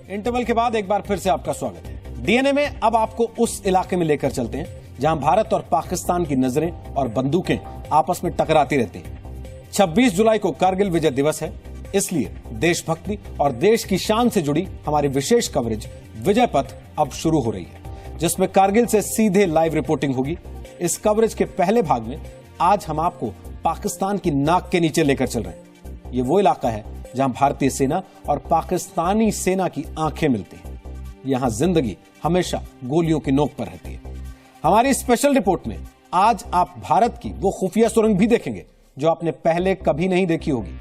Interval के बाद एक बार फिर से आपका स्वागत है। डीएनए में अब आपको उस इलाके में लेकर चलते हैं जहां भारत और पाकिस्तान की नजरें और बंदूकें आपस में टकराती रहती हैं। 26 जुलाई को कारगिल विजय दिवस है, इसलिए देशभक्ति और देश की शान से जुड़ी हमारी विशेष कवरेज विजय पथ अब शुरू हो रही है, जिसमें कारगिल से सीधे लाइव रिपोर्टिंग होगी। इस कवरेज के पहले भाग में आज हम आपको पाकिस्तान की नाक के नीचे लेकर चल रहे हैं। ये वो इलाका है जहां भारतीय सेना और पाकिस्तानी सेना की आंखें मिलती हैं। यहां जिंदगी हमेशा गोलियों की नोक पर रहती है। हमारी स्पेशल रिपोर्ट में आज आप भारत की वो खुफिया सुरंग भी देखेंगे जो आपने पहले कभी नहीं देखी होगी।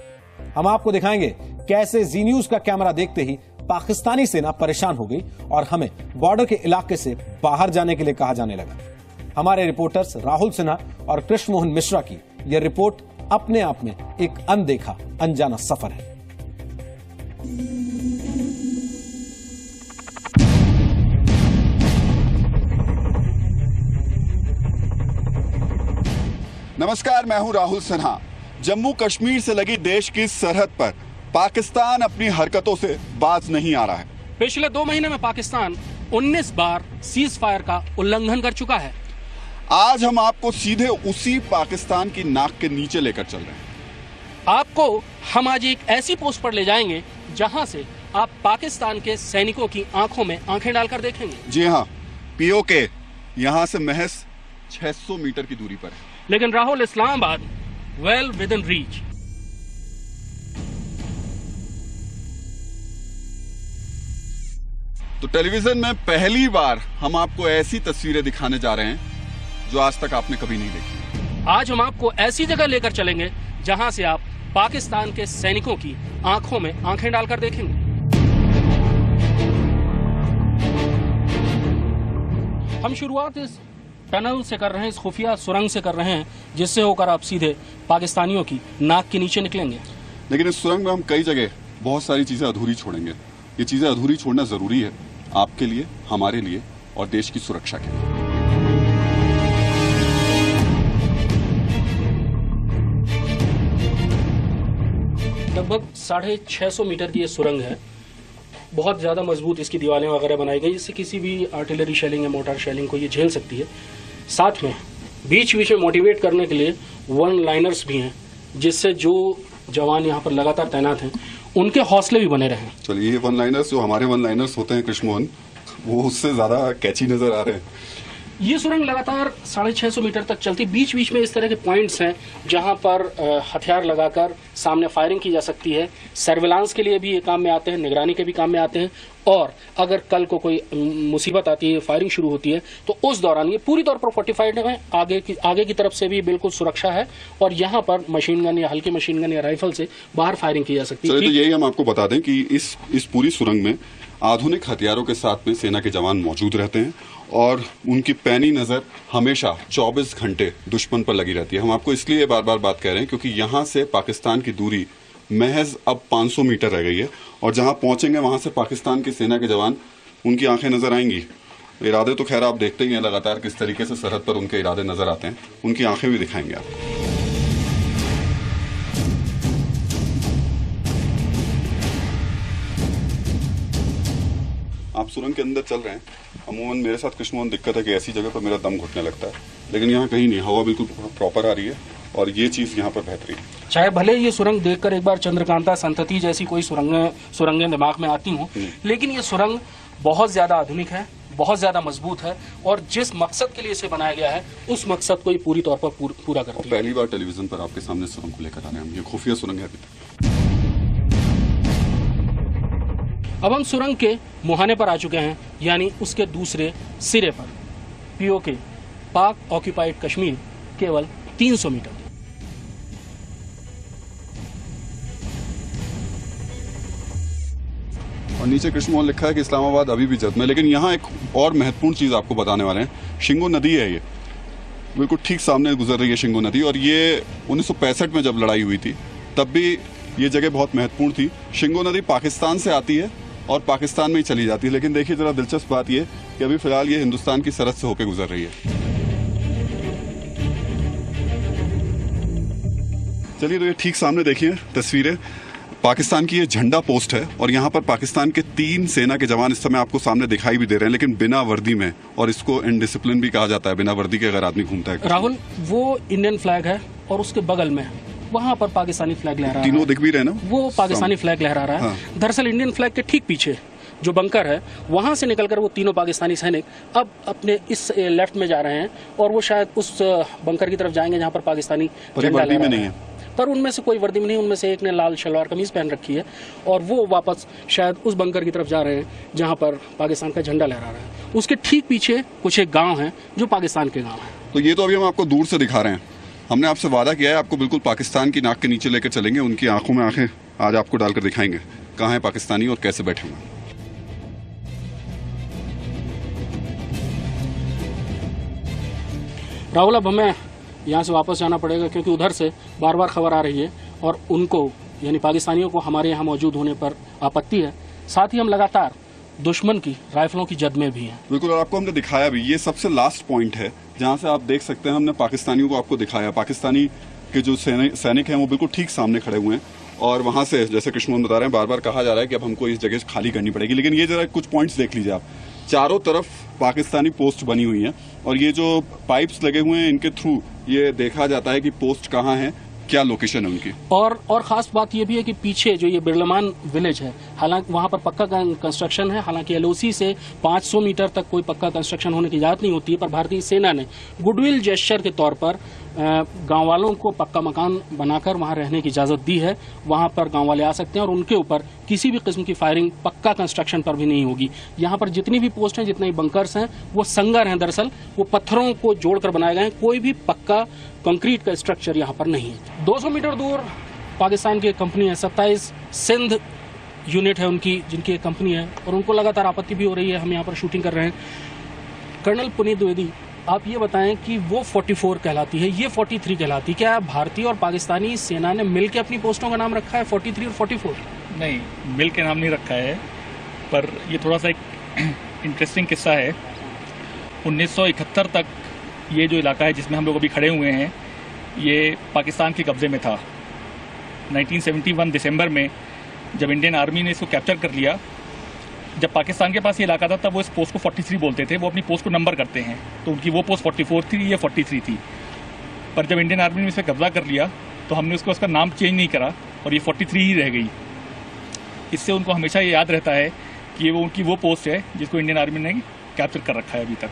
हम आपको दिखाएंगे कैसे जी न्यूज का कैमरा देखते ही पाकिस्तानी सेना परेशान हो गई और हमें बॉर्डर के इलाके से बाहर जाने के लिए कहा जाने लगा। हमारे रिपोर्टर्स राहुल सिन्हा और कृष्ण मोहन मिश्रा की यह रिपोर्ट अपने आप में एक अनदेखा अनजाना सफर है। नमस्कार, मैं हूं राहुल सिन्हा। जम्मू कश्मीर से लगी देश की सरहद पर पाकिस्तान अपनी हरकतों से बाज नहीं आ रहा है। पिछले 2 महीने में पाकिस्तान 19 बार सीज फायर का उल्लंघन कर चुका है। आज हम आपको सीधे उसी पाकिस्तान की नाक के नीचे लेकर चल रहे हैं। आपको हम आज एक ऐसी पोस्ट पर ले जाएंगे जहां से आप पाकिस्तान के सैनिकों की आंखों में आंखें डालकर देखेंगे। जी हाँ, पीओके यहां से महज 600 मीटर की दूरी पर है। लेकिन Rahul, Islamabad well with in reach. तो टेलीविजन में पहली बार हम आपको ऐसी तस्वीरें दिखाने जा रहे हैं जो आज तक आपने कभी नहीं देखी। आज हम आपको ऐसी जगह लेकर चलेंगे जहां से आप पाकिस्तान के सैनिकों की आंखों में आंखें डालकर देखेंगे। हम शुरुआत इस टनल से कर रहे हैं, इस खुफिया सुरंग से कर रहे हैं, जिससे होकर आप सीधे पाकिस्तानियों की नाक के नीचे निकलेंगे। लेकिन इस सुरंग में हम कई जगह बहुत सारी चीजें अधूरी छोड़ेंगे। ये चीजें अधूरी छोड़ना जरूरी है, आपके लिए, हमारे लिए और देश की सुरक्षा के लिए। लगभग 650 मीटर की ये सुरंग है। बहुत ज़्यादा मजबूत इसकी दीवारें वगैरह बनाई गई, जिससे किसी भी आर्टिलरी शेलिंग या मोटार शेलिंग को ये झेल सकती है। साथ में बीच बीच में मोटिवेट करने के लिए वन लाइनर्स भी हैं, जिससे जो जवान यहाँ पर लगातार तैनात हैं उनके हौसले भी बने रहें। चलिए, ये वन लाइनर्स जो हमारे वन लाइनर्स होते हैं कृष्ण मोहन, वो उससे ज़्यादा कैची नजर आ रहे हैं। ये सुरंग लगातार 650 मीटर तक चलती। बीच बीच में इस तरह के पॉइंट्स हैं जहां पर हथियार लगाकर सामने फायरिंग की जा सकती है। सर्विलांस के लिए भी ये काम में आते हैं, निगरानी के भी काम में आते हैं। और अगर कल को कोई मुसीबत आती है, फायरिंग शुरू होती है, तो उस दौरान ये पूरी तौर पर फोर्टिफाइड है। आगे की तरफ से भी बिल्कुल सुरक्षा है और यहाँ पर मशीन गन या हल्की मशीन गन या राइफल से बाहर फायरिंग की जा सकती है। तो यही हम आपको बता दें कि इस पूरी सुरंग में आधुनिक हथियारों के साथ में सेना के जवान मौजूद रहते हैं और उनकी पैनी नजर हमेशा 24 घंटे दुश्मन पर लगी रहती है। हम आपको इसलिए बार बार बात कह रहे हैं क्योंकि यहाँ से पाकिस्तान की दूरी महज अब 500 मीटर रह गई है और जहाँ पहुंचेंगे वहां से पाकिस्तान की सेना के जवान, उनकी आंखें नजर आएंगी। इरादे तो खैर आप देखते ही हैं लगातार किस तरीके से सरहद पर उनके इरादे नजर आते हैं, उनकी आंखें भी दिखाएंगे आप। आप सुरंग के अंदर चल रहे हैं। अमूमन मेरे साथ कृष्ण मोहन दिक्कत है कि ऐसी जगह पर मेरा दम घुटने लगता है, लेकिन यहाँ कहीं नहीं, हवा बिल्कुल प्रॉपर आ रही है और ये चीज यहाँ पर बेहतरीन। चाहे भले ये सुरंग देखकर एक बार चंद्रकांता संतति जैसी कोई सुरंगें दिमाग में आती हूँ, लेकिन ये सुरंग बहुत ज्यादा आधुनिक है, बहुत ज्यादा मजबूत है और जिस मकसद के लिए इसे बनाया गया है उस मकसद को ये पूरी तौर पर पूरा करती है। पहली बार टेलीविजन पर आपके सामने सुरंग को लेकर आ रहे हैं हम। ये खुफिया सुरंग है अभी तक। अब हम सुरंग के मुहाने पर आ चुके हैं, यानी उसके दूसरे सिरे पर। पीओके, पाक ऑक्यूपाइड कश्मीर, केवल 300 मीटर। और नीचे कृष्ण मोहन लिखा है कि इस्लामाबाद अभी भी जद में। लेकिन यहाँ एक और महत्वपूर्ण चीज आपको बताने वाले हैं। शिंगो नदी है, ये बिल्कुल ठीक सामने गुजर रही है शिंगो नदी। और ये 1965 में जब लड़ाई हुई थी तब भी ये जगह बहुत महत्वपूर्ण थी। शिंगो नदी पाकिस्तान से आती है और पाकिस्तान में ही चली जाती है। लेकिन देखिए जरा दिलचस्प बात ये कि अभी फिलहाल ये हिंदुस्तान की सरहद से होकर गुजर रही है। चलिए, तो ये ठीक सामने देखिए तस्वीरें। पाकिस्तान की ये झंडा पोस्ट है और यहाँ पर पाकिस्तान के 3 सेना के जवान इस समय आपको सामने दिखाई भी दे रहे हैं, लेकिन बिना वर्दी में, और इसको इनडिसिप्लिन भी कहा जाता है बिना वर्दी के अगर आदमी घूमता है। राहुल, वो इंडियन फ्लैग है और उसके बगल में वहां पर पाकिस्तानी फ्लैग लहरा रहा है। तीनों दिख भी रहे ना, वो पाकिस्तानी फ्लैग लहरा रहा है। हाँ। दरअसल इंडियन फ्लैग के ठीक पीछे जो बंकर है वहां से निकलकर वो तीनों पाकिस्तानी सैनिक अब अपने इस लेफ्ट में जा रहे हैं और वो शायद उस बंकर की तरफ जाएंगे जहां पर पाकिस्तानी झंडा वर्दी में लहरा नहीं है। है, पर उनमें से कोई वर्दी में नहीं, उनमें से एक ने लाल शलवार कमीज पहन रखी है और वो वापस शायद उस बंकर की तरफ जा रहे हैं जहां पर पाकिस्तान का झंडा लहरा रहा है। उसके ठीक पीछे कुछ एक गांव है जो पाकिस्तान के गांव है। तो ये तो अभी हम आपको दूर से दिखा रहे हैं। हमने आपसे वादा किया है आपको बिल्कुल पाकिस्तान की नाक के नीचे लेकर चलेंगे, उनकी आंखों में आंखें आज आपको डालकर दिखाएंगे कहाँ है पाकिस्तानी और कैसे बैठे हुए। राहुल, अब हमें यहाँ से वापस जाना पड़ेगा क्योंकि उधर से बार बार खबर आ रही है और उनको यानी पाकिस्तानियों को हमारे यहाँ मौजूद होने पर आपत्ति है। साथ ही हम लगातार दुश्मन की राइफलों की जद में भी हैं। बिल्कुल, और आपको हमने दिखाया भी, ये सबसे लास्ट पॉइंट है जहाँ से आप देख सकते हैं हमने पाकिस्तानियों को आपको दिखाया। पाकिस्तानी के जो सैनिक हैं वो बिल्कुल ठीक सामने खड़े हुए हैं और वहाँ से जैसे कृष्ण बता रहे हैं बार बार कहा जा रहा है कि अब हमको इस जगह खाली करनी पड़ेगी, लेकिन ये जरा कुछ पॉइंट्स देख लीजिए आप। चारों तरफ पाकिस्तानी पोस्ट बनी हुई है और ये जो पाइप्स लगे हुए हैं इनके थ्रू ये देखा जाता है कि पोस्ट कहाँ है, क्या लोकेशन है उनकी। और खास बात ये भी है कि पीछे जो ये बिरलमान विलेज है, हालांकि वहां पर पक्का कंस्ट्रक्शन है, हालांकि एलओसी से 500 मीटर तक कोई पक्का कंस्ट्रक्शन होने की इजाजत नहीं होती है, पर भारतीय सेना ने गुडविल जेस्चर के तौर पर गांव वालों को पक्का मकान बनाकर वहां रहने की इजाजत दी है। वहां पर गांव वाले आ सकते हैं और उनके ऊपर किसी भी किस्म की फायरिंग पक्का कंस्ट्रक्शन पर भी नहीं होगी। यहाँ पर जितनी भी पोस्ट हैं, जितने भी बंकर्स हैं, वो संगर हैं। दरअसल वो पत्थरों को जोड़कर बनाए गए हैं, कोई भी पक्का कंक्रीट का स्ट्रक्चर यहाँ पर नहीं है। 200 मीटर दूर पाकिस्तान की एक कंपनी है, 27 सिंध यूनिट है उनकी, जिनकी एक कंपनी है और उनको लगातार आपत्ति भी हो रही है। हम यहाँ पर शूटिंग कर रहे हैं। कर्नल पुनीत द्विवेदी, आप ये बताएं कि वो 44 कहलाती है, ये 43 कहलाती है। क्या भारतीय और पाकिस्तानी सेना ने मिल के अपनी पोस्टों का नाम रखा है 43 और 44? नहीं, मिल के नाम नहीं रखा है, पर ये थोड़ा सा एक इंटरेस्टिंग किस्सा है। 1971 तक ये जो इलाका है जिसमें हम लोग अभी खड़े हुए हैं ये पाकिस्तान के कब्जे में था। 1971 दिसंबर में जब इंडियन आर्मी ने इसको कैप्चर कर लिया, जब पाकिस्तान के पास ये इलाका था तब वो इस पोस्ट को 43 बोलते थे। वो अपनी पोस्ट को नंबर करते हैं, तो उनकी वो पोस्ट 44 थी, ये 43 थी। पर जब इंडियन आर्मी ने इस पर कब्जा कर लिया तो हमने उसका नाम चेंज नहीं करा और ये 43 ही रह गई। इससे उनको हमेशा ये याद रहता है कि वो उनकी वो पोस्ट है जिसको इंडियन आर्मी ने कैप्चर कर रखा है अभी तक।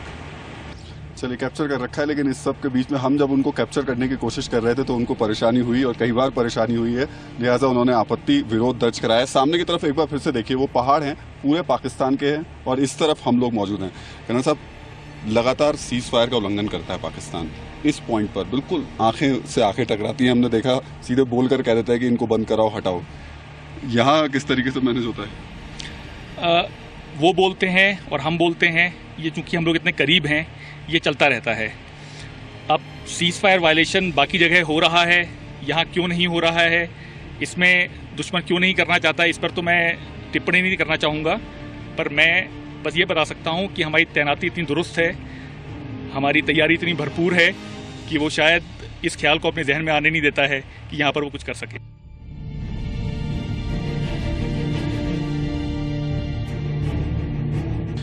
चलिए, कैप्चर कर रखा है, लेकिन इस सब के बीच में हम जब उनको कैप्चर करने की कोशिश कर रहे थे तो उनको परेशानी हुई और कई बार परेशानी हुई है, लिहाजा उन्होंने आपत्ति विरोध दर्ज कराया। सामने की तरफ एक बार फिर से देखिए, वो पहाड़ हैं पूरे पाकिस्तान के हैं और इस तरफ हम लोग मौजूद हैं। कर्नल साहब, लगातार सीज फायर का उल्लंघन करता है पाकिस्तान। इस पॉइंट पर बिल्कुल आंखें से आंखें टकराती हैं। हमने देखा सीधे बोलकर कह देता है कि इनको बंद कराओ, हटाओ। यहाँ किस तरीके से मैनेज होता है? वो बोलते हैं और हम बोलते हैं, ये चूंकि हम लोग इतने करीब हैं ये चलता रहता है। अब सीज फायर वायलेशन बाकी जगह हो रहा है, यहाँ क्यों नहीं हो रहा है, इसमें दुश्मन क्यों नहीं करना चाहता, इस पर तो मैं टिप्पणी नहीं करना चाहूँगा। पर मैं बस ये बता सकता हूँ कि हमारी तैनाती इतनी दुरुस्त है, हमारी तैयारी इतनी भरपूर है कि वो शायद इस ख्याल को अपने जहन में आने नहीं देता है कि यहाँ पर वो कुछ कर सके।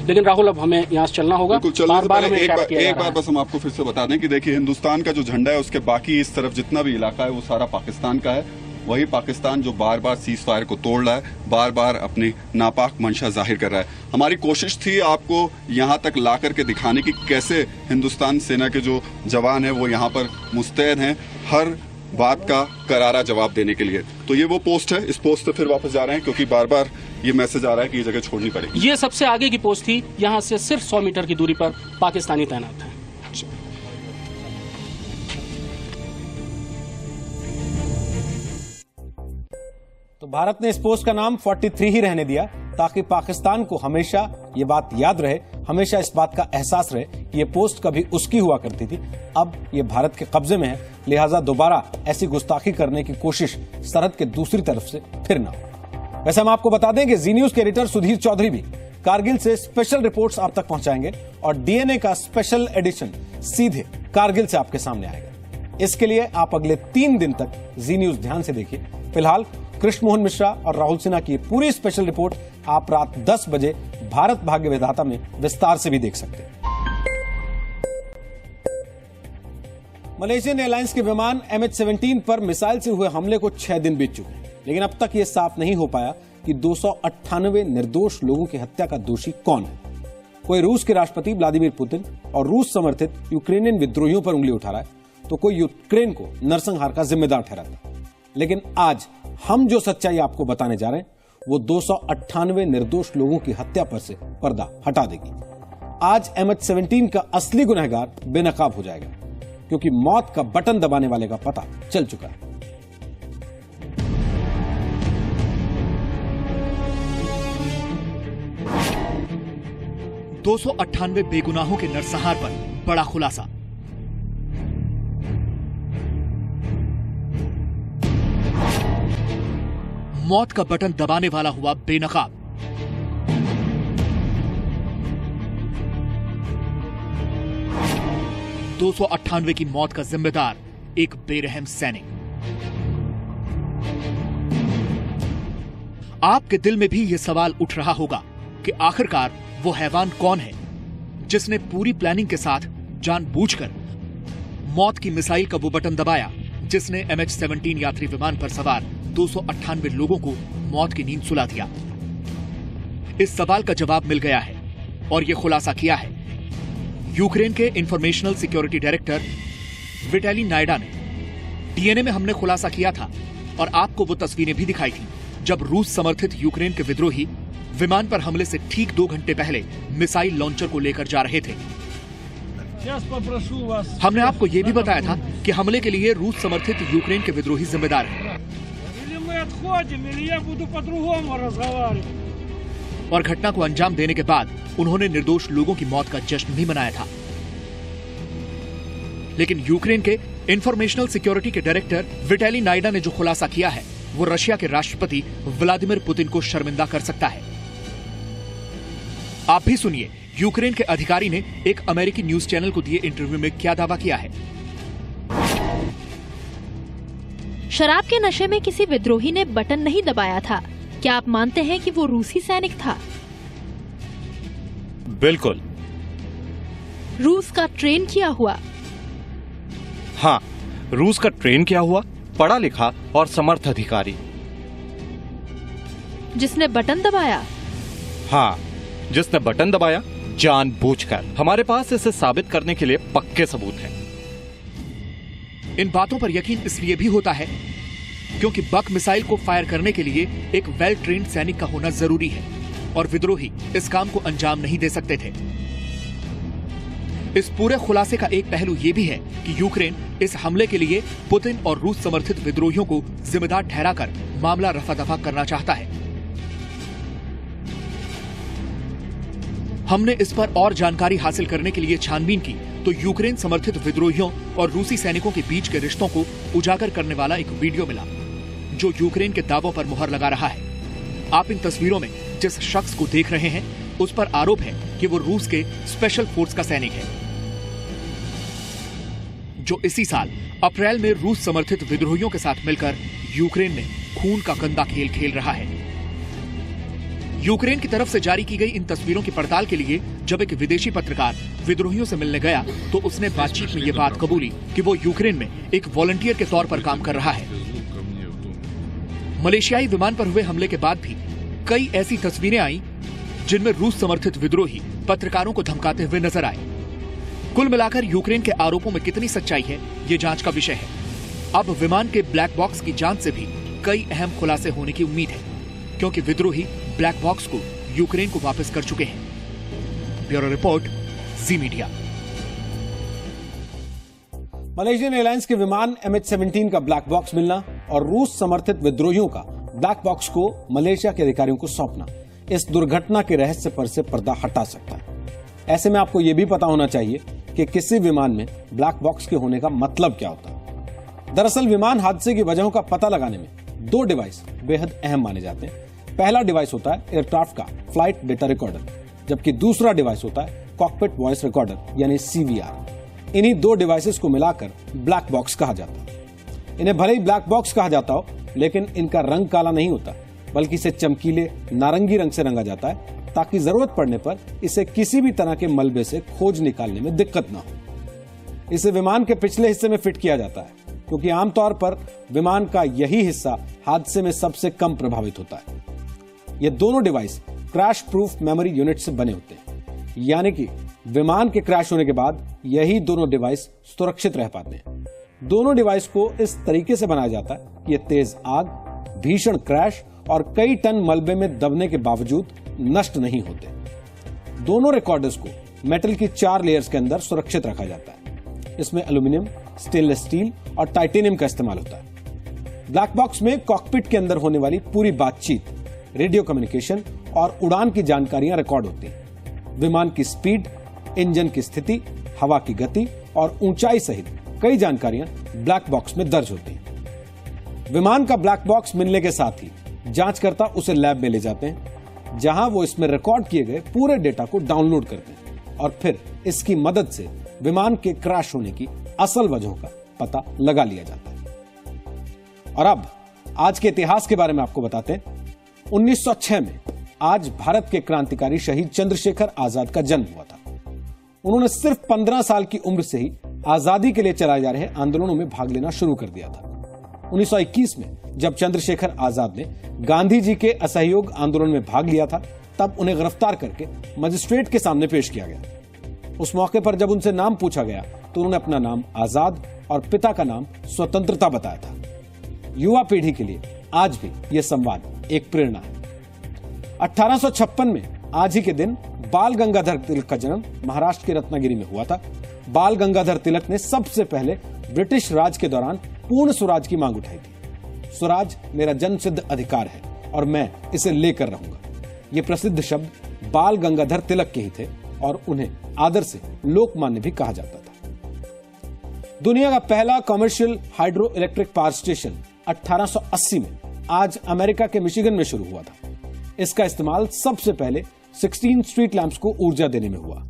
लेकिन राहुल, अब हमें यहाँ से चलना होगा। एक बार बस हम आपको फिर से बता दें कि देखिए, हिंदुस्तान का जो झंडा है उसके बाकी इस तरफ जितना भी इलाका है वो सारा पाकिस्तान का है। वही पाकिस्तान जो बार बार सीज फायर को तोड़ रहा है, बार बार अपनी नापाक मंशा जाहिर कर रहा है। हमारी कोशिश थी आपको यहाँ तक ला करके दिखाने की कैसे हिंदुस्तान सेना के जो जवान है वो यहाँ पर मुस्तैद हैं हर बात का करारा जवाब देने के लिए। तो ये वो पोस्ट है, इस पोस्ट से फिर वापस जा रहे हैं क्योंकि बार बार ये मैसेज आ रहा है कि ये जगह छोड़नी पड़ेगी। ये सबसे आगे की पोस्ट थी, यहाँ से सिर्फ 100 मीटर की दूरी पर पाकिस्तानी तैनात है। तो भारत ने इस पोस्ट का नाम 43 ही रहने दिया ताकि पाकिस्तान को हमेशा ये बात याद रहे, हमेशा इस बात का एहसास रहे कि ये पोस्ट कभी उसकी हुआ करती थी, अब ये भारत के कब्जे में है। लिहाजा दोबारा ऐसी गुस्ताखी करने की कोशिश सरहद के दूसरी तरफ से फिर ना हो। वैसे हम आपको बता दें कि जी न्यूज के एडिटर सुधीर चौधरी भी कारगिल से स्पेशल रिपोर्ट्स आप तक पहुंचाएंगे और डीएनए का स्पेशल एडिशन सीधे कारगिल से आपके सामने आएगा। इसके लिए आप अगले 3 दिन तक जी न्यूज ध्यान से देखिए। फिलहाल कृष्ण मोहन मिश्रा और राहुल सिन्हा की पूरी स्पेशल रिपोर्ट आप रात 10 बजे भारत भाग्य विधाता में विस्तार से भी देख सकते हैं। मलेशियन एयरलाइंस के विमान MH17 पर मिसाइल से हुए हमले को 6 दिन बीत चुके हैं, लेकिन अब तक यह साफ नहीं हो पाया कि 298 निर्दोष लोगों की हत्या का दोषी कौन है। कोई रूस के राष्ट्रपति व्लादिमीर पुतिन और रूस समर्थित यूक्रेनियन विद्रोहियों पर उंगली उठा रहा है, तो कोई यूक्रेन को नरसंहार का जिम्मेदार ठहराता है। लेकिन आज हम जो सच्चाई आपको बताने जा रहे हैं वो 298 निर्दोष लोगों की हत्या पर से पर्दा हटा देगी। आज MH17 का असली गुनहगार बेनकाब हो जाएगा, क्योंकि मौत का बटन दबाने वाले का पता चल चुका है। दो 298 बेगुनाहों के नरसंहार पर बड़ा खुलासा। मौत का बटन दबाने वाला हुआ बेनकाब। दो 298 की मौत का जिम्मेदार एक बेरहम सैनिक। आपके दिल में भी यह सवाल उठ रहा होगा कि आखिरकार वो हैवान कौन है जिसने पूरी प्लानिंग के साथ जानबूझकर मौत की मिसाइल का वो बटन दबाया जिसने MH17 यात्री विमान पर सवार 298 लोगों को मौत की नींद सुला दिया। इस सवाल का जवाब मिल गया है और यह खुलासा किया है यूक्रेन के informational security director Vitaly Naida ने। DNA में हमने खुलासा किया था और आपको वो तस्वीरें भी दिखाई थी जब रूस समर्थित यूक्रेन के विद्रोही विमान पर हमले से ठीक 2 घंटे पहले मिसाइल लॉन्चर को लेकर जा रहे थे। हमने आपको यह भी बताया था कि हमले के लिए रूस समर्थित यूक्रेन के विद्रोही जिम्मेदार हैं और घटना को अंजाम देने के बाद उन्होंने निर्दोष लोगों की मौत का जश्न भी मनाया था। लेकिन यूक्रेन के इंफॉर्मेशनल सिक्योरिटी के डायरेक्टर विटाली नायडा ने जो खुलासा किया है वो रशिया के राष्ट्रपति व्लादिमीर पुतिन को शर्मिंदा कर सकता है। आप भी सुनिए यूक्रेन के अधिकारी ने एक अमेरिकी न्यूज चैनल को दिए इंटरव्यू में क्या दावा किया है। शराब के नशे में किसी विद्रोही ने बटन नहीं दबाया था। क्या आप मानते हैं कि वो रूसी सैनिक था? बिल्कुल। रूस का ट्रेन किया हुआ? हाँ, रूस का ट्रेन किया हुआ, पढ़ा लिखा और समर्थ अधिकारी। जिसने बटन दबाया? हाँ, जिसने बटन दबाया जानबूझकर। हमारे पास इसे साबित करने के लिए पक्के सबूत हैं। इन बातों पर यकीन इसलिए भी होता है क्योंकि बक मिसाइल को फायर करने के लिए एक वेल ट्रेन्ड सैनिक का होना जरूरी है और विद्रोही इस काम को अंजाम नहीं दे सकते थे। इस पूरे खुलासे का एक पहलू यह भी है कि यूक्रेन इस हमले के लिए पुतिन और रूस समर्थित विद्रोहियों को जिम्मेदार ठहराकर मामला रफा दफा करना चाहता है। हमने इस पर और जानकारी हासिल करने के लिए छानबीन की तो यूक्रेन समर्थित विद्रोहियों और रूसी सैनिकों के बीच के रिश्तों को उजागर करने वाला एक वीडियो मिला जो यूक्रेन के दावों पर मुहर लगा रहा है। आप इन तस्वीरों में जिस शख्स को देख रहे हैं उस पर आरोप है कि वो रूस के स्पेशल फोर्स का सैनिक है जो इसी साल अप्रैल में रूस समर्थित विद्रोहियों के साथ मिलकर यूक्रेन में खून का गंदा खेल खेल रहा है। यूक्रेन की तरफ से जारी की गई इन तस्वीरों की पड़ताल के लिए जब एक विदेशी पत्रकार विद्रोहियों से मिलने गया तो उसने बातचीत में ये बात कबूली कि वो यूक्रेन में एक वॉलंटियर के तौर पर काम कर रहा है। मलेशियाई विमान पर हुए हमले के बाद भी कई ऐसी तस्वीरें आई जिनमें रूस समर्थित विद्रोही पत्रकारों को धमकाते हुए नजर आए। कुल मिलाकर यूक्रेन के आरोपों में कितनी सच्चाई है ये जांच का विषय है। अब विमान के ब्लैक बॉक्स की जांच से भी कई अहम खुलासे होने की उम्मीद है क्योंकि विद्रोही ब्लैक बॉक्स को यूक्रेन को वापस कर चुके हैं। ब्यूरो रिपोर्ट, जी मीडिया। मलेशियन एयरलाइंस के विमान MH17 का ब्लैक बॉक्स मिलना और रूस समर्थित विद्रोहियों का ब्लैक बॉक्स को मलेशिया के अधिकारियों को सौंपना इस दुर्घटना के रहस्य पर से पर्दा हटा सकता है। ऐसे में आपको यह भी पता होना चाहिए कि किसी विमान में ब्लैक बॉक्स के होने का मतलब क्या होता है। दरअसल विमान हादसे की वजहों का पता लगाने में 2 डिवाइस बेहद अहम माने जाते हैं। पहला डिवाइस होता है एयरक्राफ्ट का फ्लाइट डेटा रिकॉर्डर, जबकि दूसरा डिवाइस होता है कॉकपिट वॉइस रिकॉर्डर यानी CVR। इन्हीं दो डिवाइसेस को मिलाकर ब्लैक बॉक्स कहा जाता है। इन्हें भले ही ब्लैक बॉक्स कहा जाता हो, लेकिन इनका रंग काला नहीं होता, बल्कि इसे चमकीले नारंगी रंग से रंगा जाता है ताकि जरूरत पड़ने पर इसे किसी भी तरह के मलबे से खोज निकालने में दिक्कत ना हो। इसे विमान के पिछले हिस्से में फिट किया जाता है, क्योंकि आमतौर पर विमान का यही हिस्सा हादसे में सबसे कम प्रभावित होता है। ये दोनों device crash proof memory unit से बने होते हैं, यानी कि विमान के क्रैश होने के बाद यही दोनों डिवाइस सुरक्षित रह पाते हैं। दोनों डिवाइस को इस तरीके से बनाया जाता है कि ये तेज आग, भीषण क्रैश और कई टन मलबे में दबने के बावजूद नष्ट नहीं होते। दोनों रिकॉर्डर्स को मेटल की 4 लेयर्स के अंदर सुरक्षित रखा जाता है। इसमें एल्यूमिनियम, स्टेनलेस स्टील और टाइटेनियम का इस्तेमाल होता है। ब्लैक बॉक्स में कॉकपिट के अंदर होने वाली पूरी बातचीत, रेडियो कम्युनिकेशन और उड़ान की जानकारियां रिकॉर्ड होती हैं। विमान की स्पीड, इंजन की स्थिति, हवा की गति और ऊंचाई सहित कई जानकारियां ब्लैक बॉक्स में दर्ज होती हैं। विमान का ब्लैक बॉक्स मिलने के साथ ही जांचकर्ता उसे लैब में ले जाते हैं, जहां वो इसमें रिकॉर्ड किए गए पूरे डेटा को डाउनलोड करते हैं और फिर इसकी मदद से विमान के क्रैश होने की असल वजहों का पता लगा लिया जाता है। और अब आज के इतिहास के बारे में आपको बताते हैं। 1906 में आज भारत के क्रांतिकारी शहीद चंद्रशेखर आजाद का जन्म हुआ था। उन्होंने सिर्फ 15 साल की उम्र से ही आजादी के लिए चलाए जा रहे आंदोलनों में भाग लेना शुरू कर दिया था। 1921 में जब चंद्रशेखर आजाद ने गांधी जी के असहयोग आंदोलन में भाग लिया था, तब उन्हें गिरफ्तार करके मजिस्ट्रेट के सामने पेश किया गया। उस मौके पर जब उनसे नाम पूछा गया तो उन्होंने अपना नाम आजाद और पिता का नाम स्वतंत्रता बताया था। युवा पीढ़ी के लिए आज भी यह संवाद एक प्रेरणा है। 1856 में आज ही के दिन बाल गंगाधर तिलक का जन्म महाराष्ट्र के रत्नागिरी में हुआ था। बाल गंगाधर तिलक ने सबसे पहले ब्रिटिश राज के दौरान पूर्ण स्वराज की मांग उठाई थी। स्वराज मेरा जन्मसिद्ध अधिकार है और मैं इसे लेकर रहूंगा। ये प्रसिद्ध शब्द बाल गंगाधर तिलक के ही थे और उन्हें आदर से लोकमान्य भी कहा जाता था। दुनिया का पहला commercial hydro electric power station 1880 में आज अमेरिका के मिशिगन में शुरू हुआ था। इसका इस्तेमाल सबसे पहले 16 स्ट्रीट लैंप्स को ऊर्जा देने में हुआ।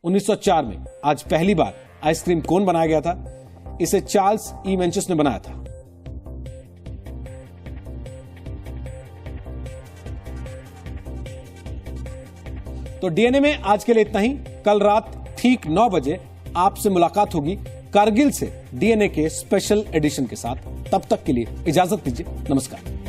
1904 में आज पहली बार आइसक्रीम कोन बनाया गया था। इसे चार्ल्स ई मेंचिस ने बनाया था। तो डीएनए में आज के लिए इतना ही। कल रात ठीक 9 बजे आपसे मुलाकात होगी कारगिल से डीएनए के स्पेशल एडिशन के साथ। तब तक के लिए इजाजत दीजिए। नमस्कार।